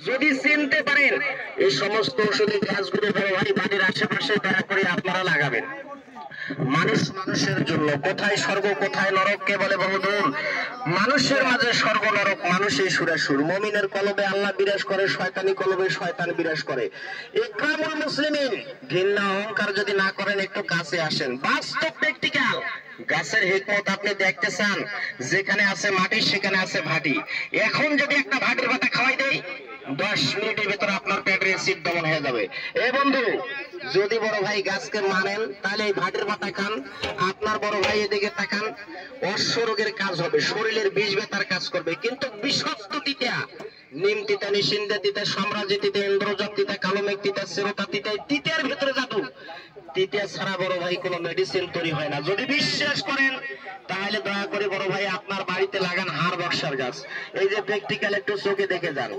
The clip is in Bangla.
যদি চিনতে পারেন এই সমস্ত ঔষধি গাছগুলো বড় ভাই বাড়ির আশেপাশে দয়া করে আপনারা লাগাবেন। মানুষ মানুষের জন্য, কোথায় স্বর্গ কোথায় নরক কে বলে বহুদূর, মানুষের মাঝে স্বর্গ নরক মানুষই সুরাসুর। মুমিনের কলবে আল্লাহ বিরাজ করে, শয়তানি কলবে শয়তান বিরাজ করে। ইকরামুল মুসলিমিন, ঘৃণা অহংকার যদি না করেন একটু কাছে আসেন, বাস্তব প্র্যাকটিক্যাল গাছের হিকমত আপনি দেখতে চান, যেখানে আছে মাটি সেখানে আছে ভাটি। এখন যদি একটা ভাটির পাতা খাওয়াই দেই 10 মিনিটের ভিতরে আপনার পেটের অ্যাসিড দমন হয়ে যাবে। এ বন্ধু, যদি বড় ভাই গাছকে মানেন তাহলে এই ভাটির পাতা খান। আপনার বড় ভাই এদিকে তাকান, অশ্ব রোগের কাজ হবে, শরীরের বিষ ব্যথার কাজ করবে। কিন্তু বিশ্বস্ত তিতা, নিম তিতা, নিষিন্দা তিতা, সাম্রাজ্য তিতা, ইন্দ্রজাত তিতা, কালো মেঘ তিতা, সেরোতা তিতা, তিতার ভিতরে জাদু। তিতা ছাড়া বড় ভাই কোনো মেডিসিন তৈরি হয় না। যদি বিশ্বাস করেন তাহলে দয়া করে বড় ভাই আপনার বাড়িতে লাগান হাড় বক্সার গাছ। এই যে প্র্যাকটিক্যাল একটু চোখে দেখে যান।